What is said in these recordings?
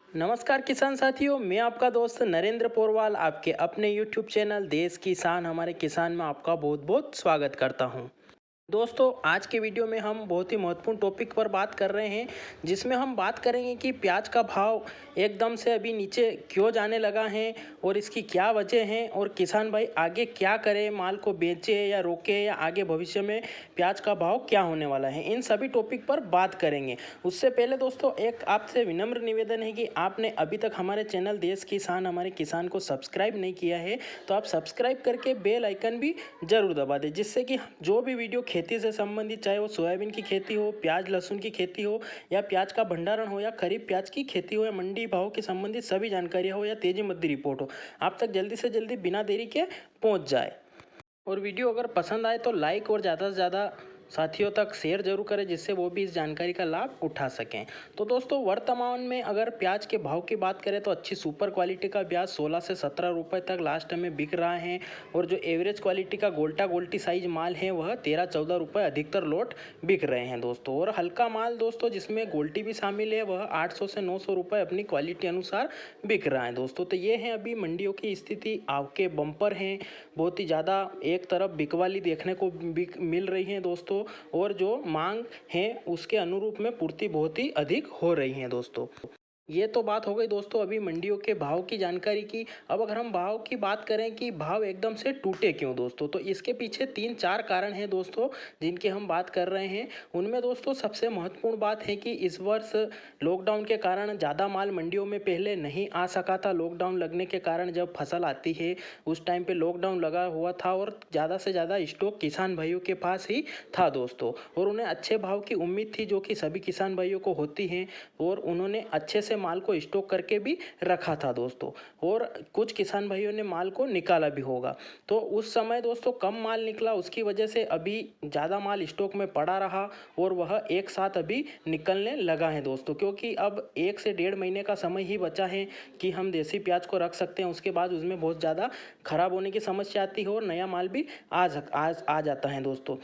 नमस्कार किसान साथियों, मैं आपका दोस्त नरेंद्र पोरवाल आपके अपने यूट्यूब चैनल देश किसान हमारे किसान में आपका बहुत बहुत स्वागत करता हूं। दोस्तों, आज के वीडियो में हम बहुत ही महत्वपूर्ण टॉपिक पर बात कर रहे हैं, जिसमें हम बात करेंगे कि प्याज का भाव एकदम से अभी नीचे क्यों जाने लगा है और इसकी क्या वजह है और किसान भाई आगे क्या करें, माल को बेचे या रोके या आगे भविष्य में प्याज का भाव क्या होने वाला है, इन सभी टॉपिक पर बात करेंगे। उससे पहले दोस्तों एक आपसे विनम्र निवेदन है कि आपने अभी तक हमारे चैनल देश किसान हमारे किसान को सब्सक्राइब नहीं किया है तो आप सब्सक्राइब करके बेल आइकन भी जरूर दबा दें, जिससे कि जो भी वीडियो खेती से संबंधित, चाहे वो सोयाबीन की खेती हो, प्याज लहसुन की खेती हो या प्याज का भंडारण हो या खरीफ प्याज की खेती हो या मंडी भाव के संबंधित सभी जानकारियाँ हो या तेजी मद्दी रिपोर्ट हो, आप तक जल्दी से जल्दी बिना देरी के पहुंच जाए। और वीडियो अगर पसंद आए तो लाइक और ज़्यादा से ज़्यादा साथियों तक शेयर जरूर करें, जिससे वो भी इस जानकारी का लाभ उठा सकें। तो दोस्तों, वर्तमान में अगर प्याज के भाव की बात करें तो अच्छी सुपर क्वालिटी का प्याज 16 से 17 रुपए तक लास्ट में बिक रहा है और जो एवरेज क्वालिटी का गोल्टी साइज माल है वह 13-14 रुपये अधिकतर लोट बिक रहे हैं दोस्तों। और हल्का माल दोस्तों, जिसमें गोल्टी भी शामिल है, वह 800 से 900 रुपये अपनी क्वालिटी अनुसार बिक रहा है दोस्तों। तो ये है अभी मंडियों की स्थिति। आपके बम्पर हैं, बहुत ही ज़्यादा एक तरफ बिकवाली देखने को मिल रही है दोस्तों, और जो मांग है उसके अनुरूप में पूर्ति बहुत ही अधिक हो रही है दोस्तों। ये तो बात हो गई दोस्तों अभी मंडियों के भाव की जानकारी की। अब अगर हम भाव की बात करें कि भाव एकदम से टूटे क्यों दोस्तों, तो इसके पीछे 3-4 कारण हैं दोस्तों, जिनकी हम बात कर रहे हैं। उनमें दोस्तों सबसे महत्वपूर्ण बात है कि इस वर्ष लॉकडाउन के कारण ज़्यादा माल मंडियों में पहले नहीं आ सका था। लॉकडाउन लगने के कारण जब फसल आती है उस टाइम पे लॉकडाउन लगा हुआ था और ज़्यादा से ज़्यादा स्टॉक किसान भाइयों के पास ही था दोस्तों, और उन्हें अच्छे भाव की उम्मीद थी, जो कि सभी किसान भाइयों को होती है, और उन्होंने अच्छे से माल को स्टॉक करके भी रखा था दोस्तों। और कुछ किसान भाइयों ने माल को निकाला भी होगा। तो उस समय दोस्तों कम माल निकला, उसकी वजह से अभी ज़्यादा माल स्टॉक में पड़ा रहा और वह एक साथ अभी निकलने लगा है दोस्तों, क्योंकि अब 1 से 1.5 महीने का समय ही बचा है कि हम देसी प्याज को रख सकते हैं। उसके बाद उसमें बहुत ज़्यादा खराब होने की समस्या आती है और नया माल भी आ जाता है दोस्तों।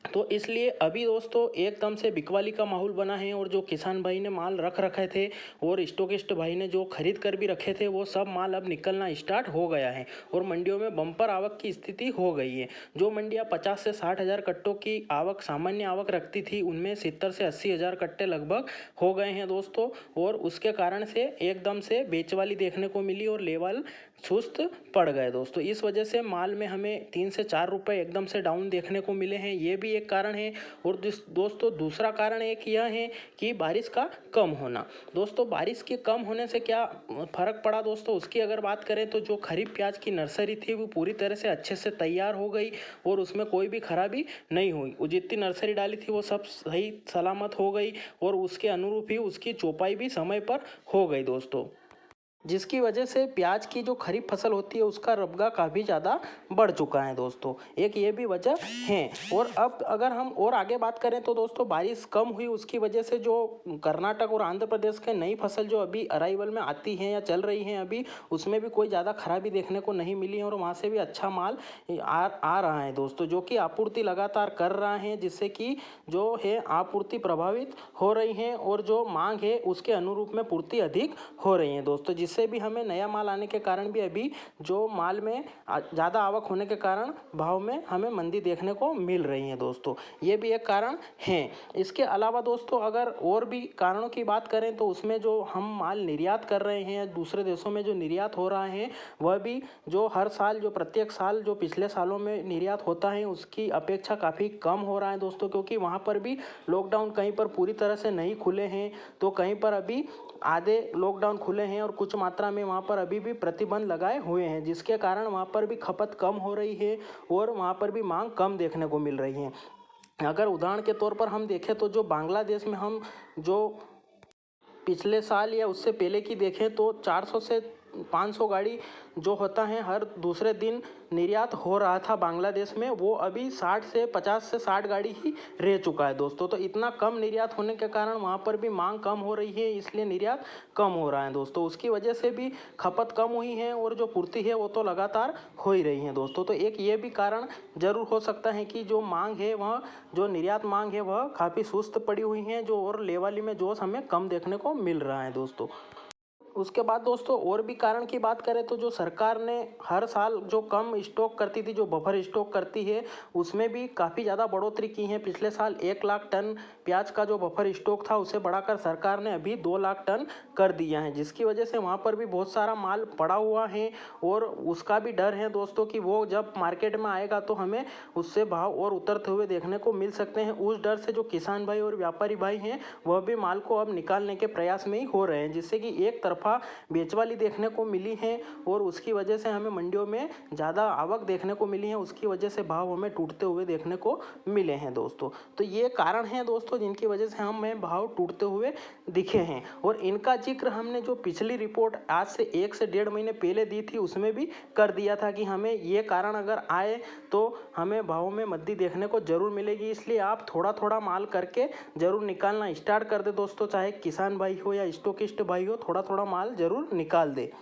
तो इसलिए अभी दोस्तों एकदम से बिकवाली का माहौल बना है, और जो किसान भाई ने माल रख रखे थे और स्टॉकिस्ट भाई ने जो खरीद कर भी रखे थे, वो सब माल अब निकलना स्टार्ट हो गया है और मंडियों में बम्पर आवक की स्थिति हो गई है। जो मंडियां 50 से 60 हज़ार कट्टों की आवक, सामान्य आवक रखती थी, उनमें 70 से 80 हज़ार कट्टे लगभग हो गए हैं दोस्तों। और उसके कारण से एकदम से बेचवाली देखने को मिली और लेवल सुस्त पड़ गए दोस्तों। इस वजह से माल में हमें 3 से 4 रुपए एकदम से डाउन देखने को मिले हैं, ये भी एक कारण है। और दोस्तों दूसरा कारण एक यह है कि बारिश का कम होना। दोस्तों बारिश के कम होने से क्या फ़र्क पड़ा दोस्तों, उसकी अगर बात करें तो जो खरीफ प्याज की नर्सरी थी वो पूरी तरह से अच्छे से तैयार हो गई और उसमें कोई भी खराबी नहीं हुई। वो जितनी नर्सरी डाली थी वो सब सही सलामत हो गई और उसके अनुरूप ही उसकी चौपाई भी समय पर हो गई दोस्तों, जिसकी वजह से प्याज की जो खरीफ फसल होती है उसका रबगा काफ़ी ज़्यादा बढ़ चुका है दोस्तों। एक ये भी वजह है। और अब अगर हम और आगे बात करें तो दोस्तों बारिश कम हुई, उसकी वजह से जो कर्नाटक और आंध्र प्रदेश के नई फसल जो अभी अराइवल में आती हैं या चल रही हैं अभी, उसमें भी कोई ज़्यादा खराबी देखने को नहीं मिली है और वहाँ से भी अच्छा माल आ रहा है दोस्तों, जो कि आपूर्ति लगातार कर रहा है, जिससे कि जो है आपूर्ति प्रभावित हो रही है और जो मांग है उसके अनुरूप में पूर्ति अधिक हो रही है दोस्तों, जिससे भी हमें नया माल आने के कारण भी अभी जो माल में ज़्यादा आवक होने के कारण भाव में हमें मंदी देखने को मिल रही है दोस्तों। ये भी एक कारण है। इसके अलावा दोस्तों अगर और भी कारणों की बात करें तो उसमें जो हम माल निर्यात कर रहे हैं, दूसरे देशों में जो निर्यात हो रहा है, वह भी जो हर साल, जो प्रत्येक साल जो पिछले सालों में निर्यात होता है उसकी अपेक्षा काफ़ी कम हो रहा है दोस्तों, क्योंकि वहाँ पर भी लॉकडाउन कहीं पर पूरी तरह से नहीं खुले हैं तो कहीं पर अभी आधे लॉकडाउन खुले हैं और कुछ मात्रा में वहाँ पर अभी भी प्रतिबंध लगाए हुए हैं, जिसके कारण वहाँ पर भी खपत कम हो रही है और वहाँ पर भी मांग कम देखने को मिल रही है। अगर उदाहरण के तौर पर हम देखें तो जो बांग्लादेश में हम जो पिछले साल या उससे पहले की देखें तो 400 से 500 गाड़ी जो होता है हर दूसरे दिन निर्यात हो रहा था बांग्लादेश में, वो अभी 50 से 60 गाड़ी ही रह चुका है दोस्तों। तो इतना कम निर्यात होने के कारण वहाँ पर भी मांग कम हो रही है, इसलिए निर्यात कम हो रहा है दोस्तों। उसकी वजह से भी खपत कम हुई है और जो पूर्ति है वो तो लगातार हो ही रही है दोस्तों। तो एक ये भी कारण जरूर हो सकता है कि जो मांग है वह, जो निर्यात मांग है वह काफ़ी सुस्त पड़ी हुई है, जो और लेवाली में जोश हमें कम देखने को मिल रहा है दोस्तों। उसके बाद दोस्तों और भी कारण की बात करें तो जो सरकार ने हर साल जो कम स्टॉक करती थी, जो बफर स्टॉक करती है, उसमें भी काफ़ी ज़्यादा बढ़ोतरी की है। पिछले साल 1 लाख टन प्याज का जो बफर स्टॉक था उसे बढ़ाकर सरकार ने अभी 2 लाख टन कर दिया है, जिसकी वजह से वहाँ पर भी बहुत सारा माल पड़ा हुआ है और उसका भी डर है दोस्तों कि वो जब मार्केट में आएगा तो हमें उससे भाव और उतरते हुए देखने को मिल सकते हैं। उस डर से जो किसान भाई और व्यापारी भाई हैं वह भी माल को अब निकालने के प्रयास में ही हो रहे हैं, जिससे कि एक तरफा बेचवाली देखने को मिली है और उसकी वजह से हमें मंडियों में ज़्यादा आवक देखने को मिली है, उसकी वजह से भाव हमें टूटते हुए देखने को मिले हैं दोस्तों। तो ये कारण है दोस्तों जिनकी वजह से हमें भाव टूटते हुए दिखे हैं और इनका जिक्र हमने जो पिछली रिपोर्ट आज से 1 से 1.5 महीने पहले दी थी उसमें भी कर दिया था कि हमें ये कारण अगर आए तो हमें भाव में मद्दी देखने को जरूर मिलेगी। इसलिए आप थोड़ा थोड़ा माल करके जरूर निकालना स्टार्ट कर दे दोस्तों, चाहे किसान भाई हो या स्टॉकिस्ट भाई हो, थोड़ा थोड़ा माल जरूर निकाल दे।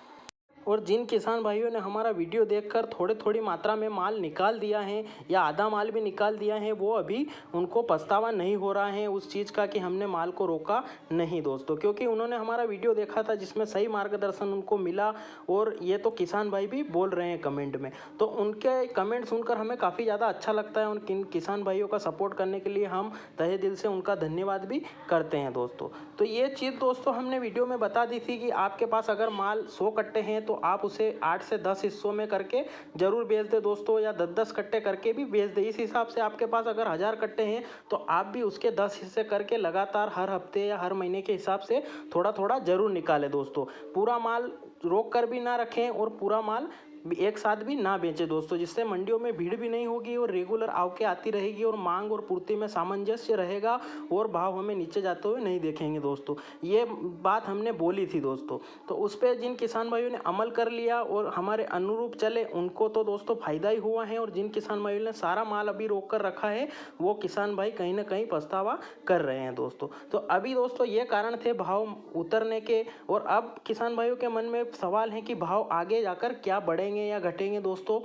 और जिन किसान भाइयों ने हमारा वीडियो देखकर थोड़ी थोड़ी मात्रा में माल निकाल दिया है या आधा माल भी निकाल दिया है, वो अभी उनको पछतावा नहीं हो रहा है उस चीज़ का कि हमने माल को रोका नहीं दोस्तों, क्योंकि उन्होंने हमारा वीडियो देखा था जिसमें सही मार्गदर्शन उनको मिला। और ये तो किसान भाई भी बोल रहे हैं कमेंट में, तो उनके कमेंट सुनकर हमें काफ़ी ज़्यादा अच्छा लगता है। उन किसान भाइयों का सपोर्ट करने के लिए हम तहे दिल से उनका धन्यवाद भी करते हैं दोस्तों। तो ये चीज़ दोस्तों हमने वीडियो में बता दी थी कि आपके पास अगर माल 100 कट्टे हैं तो आप उसे 8 से 10 हिस्सों में करके जरूर बेच दे दोस्तों, या 10-10 कट्टे करके भी बेच दे। इस हिसाब से आपके पास अगर 1000 कट्टे हैं तो आप भी उसके 10 हिस्से करके लगातार हर हफ्ते या हर महीने के हिसाब से थोड़ा थोड़ा जरूर निकालें दोस्तों। पूरा माल रोक कर भी ना रखें और पूरा माल एक साथ भी ना बेचें दोस्तों, जिससे मंडियों में भीड़ भी नहीं होगी और रेगुलर आवके आती रहेगी और मांग और पूर्ति में सामंजस्य रहेगा और भाव हमें नीचे जाते हुए नहीं देखेंगे दोस्तों। ये बात हमने बोली थी दोस्तों, तो उस पर जिन किसान भाइयों ने अमल कर लिया और हमारे अनुरूप चले उनको तो दोस्तों फायदा ही हुआ है, और जिन किसान भाइयों ने सारा माल अभी रोक कर रखा है वो किसान भाई कहीं ना कहीं पछतावा कर रहे हैं दोस्तों। तो अभी दोस्तों ये कारण थे भाव उतरने के, और अब किसान भाइयों के मन में सवाल है कि भाव आगे जाकर क्या बढ़ेंगे या घटेंगे दोस्तों।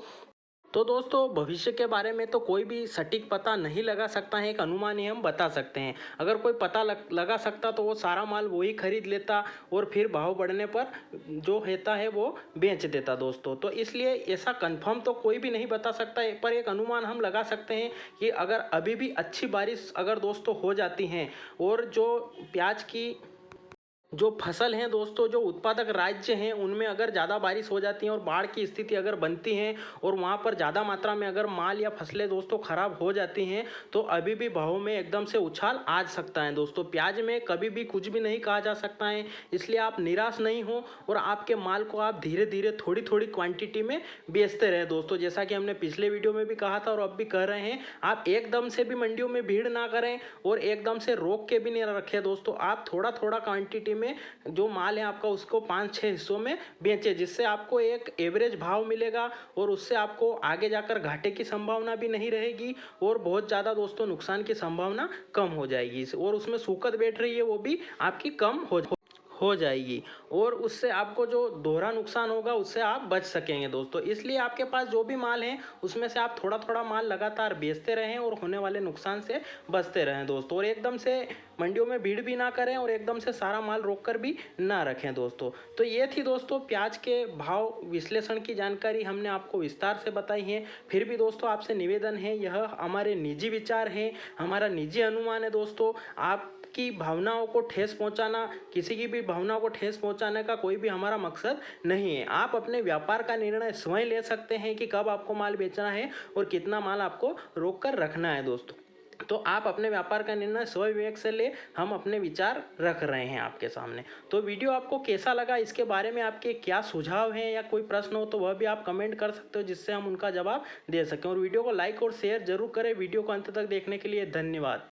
तो दोस्तों भविष्य के बारे में तो कोई भी सटीक पता नहीं लगा सकता है, एक अनुमान ही हम बता सकते हैं। अगर कोई पता लगा सकता तो वो सारा माल वही खरीद लेता और फिर भाव बढ़ने पर जो होता है वो बेच देता दोस्तों। तो इसलिए ऐसा कंफर्म तो कोई भी नहीं बता सकता है, पर एक अनुमान हम लगा सकते हैं कि अगर अभी भी अच्छी बारिश अगर दोस्तों हो जाती हैं और जो प्याज की जो फसल हैं दोस्तों, जो उत्पादक राज्य हैं उनमें अगर ज़्यादा बारिश हो जाती है और बाढ़ की स्थिति अगर बनती है और वहाँ पर ज़्यादा मात्रा में अगर माल या फसलें दोस्तों ख़राब हो जाती हैं तो अभी भी भाव में एकदम से उछाल आ सकता है दोस्तों। प्याज में कभी भी कुछ भी नहीं कहा जा सकता है, इसलिए आप निराश नहीं हो और आपके माल को आप धीरे धीरे थोड़ी थोड़ी क्वान्टिटी में बेचते रहें दोस्तों। जैसा कि हमने पिछले वीडियो में भी कहा था और अब भी कह रहे हैं, आप एकदम से भी मंडियों में भीड़ ना करें और एकदम से रोक के भी नहीं रखें दोस्तों। आप थोड़ा थोड़ा क्वान्टिटी में जो माल है आपका उसको 5-6 हिस्सों में बेचें, जिससे आपको एक एवरेज भाव मिलेगा और उससे आपको आगे जाकर घाटे की संभावना भी नहीं रहेगी और बहुत ज़्यादा दोस्तों नुकसान की संभावना कम हो जाएगी और उसमें सूखत बैठ रही है वो भी आपकी कम हो जाएगी और उससे आपको जो दोहरा नुकसान होगा उससे आप बच सकेंगे दोस्तों। इसलिए आपके पास जो भी माल है उसमें से आप थोड़ा थोड़ा माल लगातार बेचते रहें और होने वाले नुकसान से बचते रहें दोस्तों, और एकदम से मंडियों में भीड़ भी ना करें और एकदम से सारा माल रोक कर भी ना रखें दोस्तों। तो ये थी दोस्तों प्याज के भाव विश्लेषण की जानकारी हमने आपको विस्तार से बताई है। फिर भी दोस्तों आपसे निवेदन है, यह हमारे निजी विचार हैं, हमारा निजी अनुमान है दोस्तों। आप की भावनाओं को ठेस पहुंचाना, किसी की भी भावनाओं को ठेस पहुंचाने का कोई भी हमारा मकसद नहीं है। आप अपने व्यापार का निर्णय स्वयं ले सकते हैं कि कब आपको माल बेचना है और कितना माल आपको रोक कर रखना है दोस्तों। तो आप अपने व्यापार का निर्णय स्वविवेक से ले, हम अपने विचार रख रहे हैं आपके सामने। तो वीडियो आपको कैसा लगा, इसके बारे में आपके क्या सुझाव हैं या कोई प्रश्न हो तो वह भी आप कमेंट कर सकते हो, जिससे हम उनका जवाब दे सकें। और वीडियो को लाइक और शेयर जरूर करें। वीडियो को अंत तक देखने के लिए धन्यवाद।